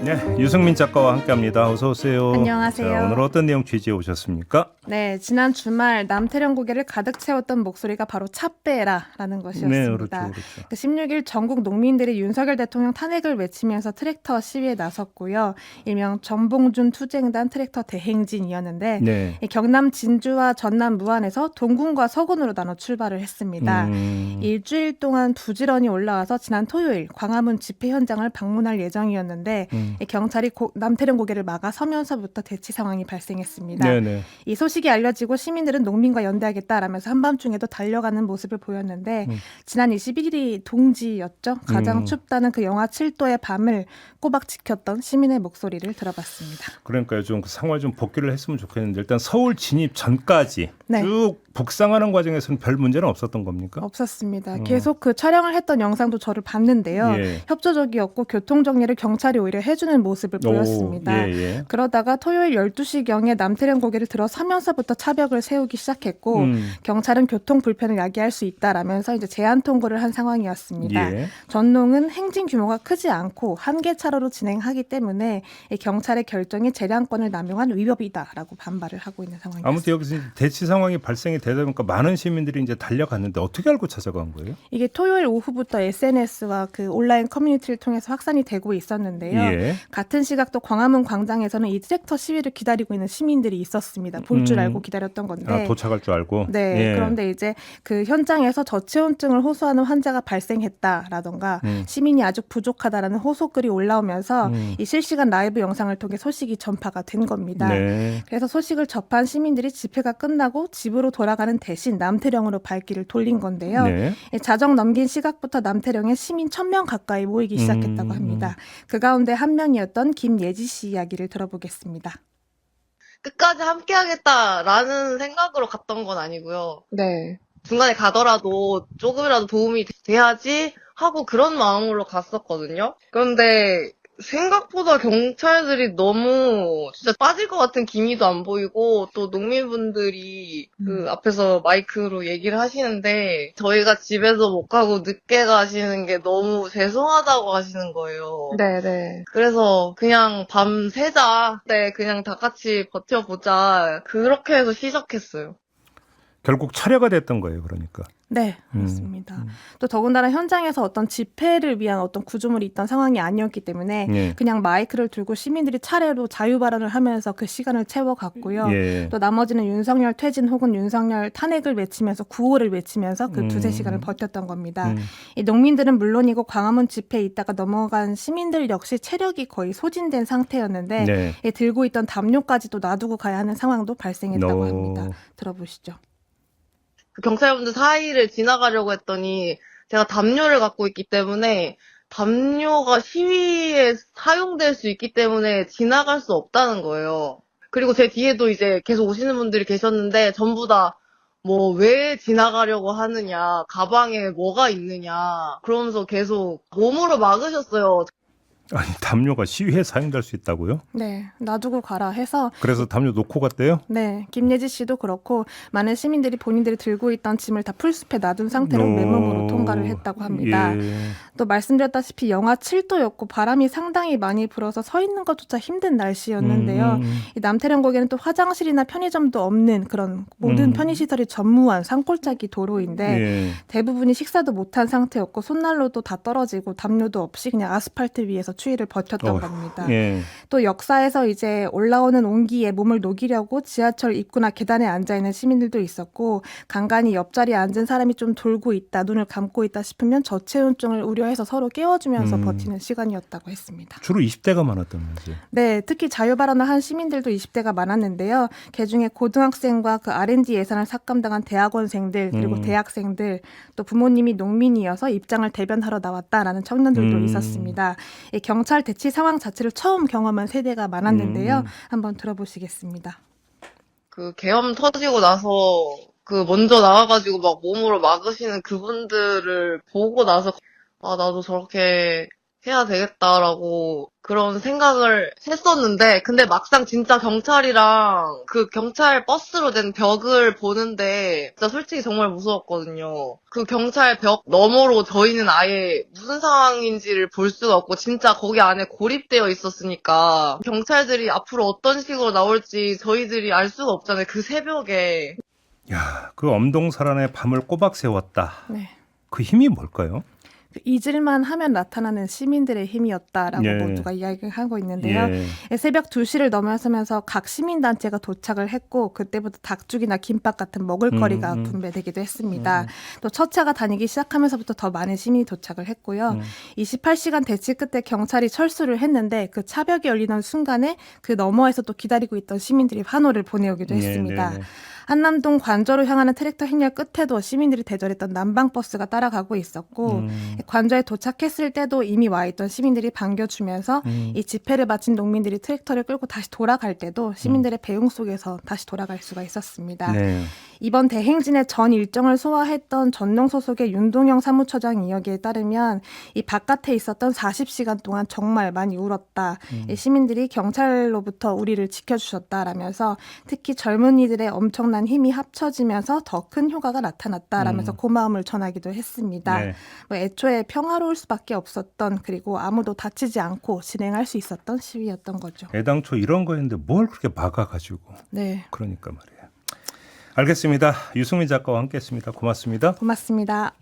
네, 유승민 작가와 함께합니다. 어서 오세요. 안녕하세요. 자, 오늘 어떤 내용 취재해 오셨습니까? 네, 지난 주말 남태령 고개를 가득 채웠던 목소리가 바로 차 빼라라는 것이었습니다. 네, 그렇죠. 16일 전국 농민들이 윤석열 대통령 탄핵을 외치면서 트랙터 시위에 나섰고요. 일명 전봉준 투쟁단 트랙터 대행진이었는데 네. 이 경남 진주와 전남 무안에서 동군과 서군으로 나눠 출발을 했습니다. 일주일 동안 부지런히 올라와서 지난 토요일 광화문 집회 현장을 방문할 예정이었는데 이 경찰이 남태령 고개를 막아 서면서부터 대치 상황이 발생했습니다. 네네. 이 소식이 알려지고 시민들은 농민과 연대하겠다라면서 한밤중에도 달려가는 모습을 보였는데 지난 21일이 동지였죠. 가장 춥다는 그 영하 7도의 밤을 꼬박 지켰던 시민의 목소리를 들어봤습니다. 그러니까요, 좀 그 상황을 좀 복귀를 했으면 좋겠는데 일단 서울 진입 전까지 네. 쭉 북상하는 과정에서는 별 문제는 없었던 겁니까? 없었습니다. 계속 그 촬영을 했던 영상도 저를 봤는데요. 예. 협조적이었고 교통 정리를 경찰이 오히려 해주는 모습을 보였습니다. 예. 그러다가 토요일 12시경에 남태령 고개를 들어서면서부터 차벽을 세우기 시작했고 경찰은 교통 불편을 야기할 수 있다라면서 이제 제한 통고를 한 상황이었습니다. 예. 전농은 행진 규모가 크지 않고 한 개 차로로 진행하기 때문에 이 경찰의 결정이 재량권을 남용한 위법이다라고 반발을 하고 있는 상황입니다. 아무튼 여기서 이제 대치 상황이 발생이 되다 보니까 많은 시민들이 이제 달려갔는데 어떻게 알고 찾아간 거예요? 이게 토요일 오후부터 SNS와 그 온라인 커뮤니티를 통해서 확산이 되고 있었는데요. 예. 같은 시각 또 광화문 광장에서는 이 트랙터 시위를 기다리고 있는 시민들이 있었습니다. 볼 줄 알고 기다렸던 건데. 아, 도착할 줄 알고. 네. 예. 그런데 이제 그 현장에서 저체온증을 호소하는 환자가 발생했다라던가 시민이 아직 부족하다라는 호소글이 올라오면서 이 실시간 라이브 영상을 통해 소식이 전파가 된 겁니다. 네. 그래서 소식을 접한 시민들이 집회가 끝나고 집으로 돌아가는 대신 남태령으로 발길을 돌린 건데요. 네. 자정 넘긴 시각부터 남태령에 시민 1,000명 가까이 모이기 시작했다고 합니다. 그 가운데 한 명이었던 김예지 씨 이야기를 들어보겠습니다. 끝까지 함께하겠다라는 생각으로 갔던 건 아니고요. 네. 중간에 가더라도 조금이라도 도움이 돼야지 하고 그런 마음으로 갔었거든요. 그런데 생각보다 경찰들이 너무 진짜 빠질 것 같은 기미도 안 보이고 또 농민분들이 그 앞에서 마이크로 얘기를 하시는데 저희가 집에서 못 가고 늦게 가시는 게 너무 죄송하다고 하시는 거예요. 네. 그래서 그냥 밤 새자. 네, 그냥 다 같이 버텨보자. 그렇게 해서 시작했어요. 결국 철회가 됐던 거예요, 그러니까. 네, 그렇습니다. 또 더군다나 현장에서 어떤 집회를 위한 어떤 구조물이 있던 상황이 아니었기 때문에 예. 그냥 마이크를 들고 시민들이 차례로 자유 발언을 하면서 그 시간을 채워갔고요. 예. 또 나머지는 윤석열 퇴진 혹은 윤석열 탄핵을 외치면서 구호를 외치면서 그 두세 시간을 버텼던 겁니다. 이 농민들은 물론이고 광화문 집회에 있다가 넘어간 시민들 역시 체력이 거의 소진된 상태였는데 네. 이 들고 있던 담요까지도 놔두고 가야 하는 상황도 발생했다고 오. 합니다. 들어보시죠. 그 경찰분들 사이를 지나가려고 했더니 제가 담요를 갖고 있기 때문에 담요가 시위에 사용될 수 있기 때문에 지나갈 수 없다는 거예요. 그리고 제 뒤에도 이제 계속 오시는 분들이 계셨는데 전부 다 뭐 왜 지나가려고 하느냐, 가방에 뭐가 있느냐 그러면서 계속 몸으로 막으셨어요. 아니, 담요가 시위에 사용될 수 있다고요? 네, 놔두고 가라 해서 그래서 담요 놓고 갔대요? 네, 김예지 씨도 그렇고 많은 시민들이 본인들이 들고 있던 짐을 다 풀숲에 놔둔 상태로 맨몸으로 통과를 했다고 합니다. 예. 또 말씀드렸다시피 영하 7도였고 바람이 상당히 많이 불어서 서 있는 것조차 힘든 날씨였는데요. 이 남태령 거기에는 또 화장실이나 편의점도 없는 그런 모든 편의시설이 전무한 산골짜기 도로인데 예. 대부분이 식사도 못한 상태였고 손난로도 다 떨어지고 담요도 없이 그냥 아스팔트 위에서 추위를 버텼던 겁니다. 예. 또 역사에서 이제 올라오는 온기에 몸을 녹이려고 지하철 입구나 계단에 앉아있는 시민들도 있었고 간간히 옆자리에 앉은 사람이 좀 돌고 있다, 눈을 감고 있다 싶으면 저체온증을 우려해서 서로 깨워주면서 버티는 시간이었다고 했습니다. 주로 20대가 많았다면서요? 네, 특히 자유발언을 한 시민들도 20대가 많았는데요. 그중에 고등학생과 그 R&D 예산을 삭감당한 대학원생들 그리고 대학생들 또 부모님이 농민이어서 입장을 대변하러 나왔다라는 청년들도 있었습니다. 이 경찰 대치 상황 자체를 처음 경험한 세대가 많았는데요. 한번 들어보시겠습니다. 그 계엄 터지고 나서 그 먼저 나와가지고 막 몸으로 막으시는 그분들을 보고 나서 아 나도 저렇게 해야 되겠다라고 그런 생각을 했었는데, 근데 막상 진짜 경찰이랑 그 경찰 버스로 된 벽을 보는데 진짜 솔직히 정말 무서웠거든요. 그 경찰 벽 너머로 저희는 아예 무슨 상황인지를 볼 수가 없고 진짜 거기 안에 고립되어 있었으니까 경찰들이 앞으로 어떤 식으로 나올지 저희들이 알 수가 없잖아요. 그 새벽에. 야, 그 엄동설안에 밤을 꼬박 세웠다. 네. 그 힘이 뭘까요? 그 잊을만 하면 나타나는 시민들의 힘이었다라고 예. 모두가 이야기하고 있는데요. 예. 새벽 2시를 넘어서면서 각 시민단체가 도착을 했고 그때부터 닭죽이나 김밥 같은 먹을거리가 분배되기도 했습니다. 또 첫 차가 다니기 시작하면서부터 더 많은 시민이 도착을 했고요. 28시간 대치 끝에 경찰이 철수를 했는데 그 차벽이 열리는 순간에 그 너머에서 또 기다리고 있던 시민들이 환호를 보내오기도 했습니다. 네. 한남동 관저로 향하는 트랙터 행렬 끝에도 시민들이 대절했던 난방버스가 따라가고 있었고 관저에 도착했을 때도 이미 와있던 시민들이 반겨주면서 이 집회를 마친 농민들이 트랙터를 끌고 다시 돌아갈 때도 시민들의 배웅 속에서 다시 돌아갈 수가 있었습니다. 네. 이번 대행진의 전 일정을 소화했던 전농 소속의 윤동영 사무처장 이야기에 따르면 이 바깥에 있었던 40시간 동안 정말 많이 울었다. 이 시민들이 경찰로부터 우리를 지켜주셨다라면서 특히 젊은이들의 엄청난 힘이 합쳐지면서 더 큰 효과가 나타났다라면서 고마움을 전하기도 했습니다. 네. 뭐 애초에 평화로울 수밖에 없었던 그리고 아무도 다치지 않고 진행할 수 있었던 시위였던 거죠. 애당초 이런 거였는데 뭘 그렇게 막아가지고. 네, 그러니까 말이에요. 알겠습니다. 유승민 작가와 함께했습니다. 고맙습니다. 고맙습니다.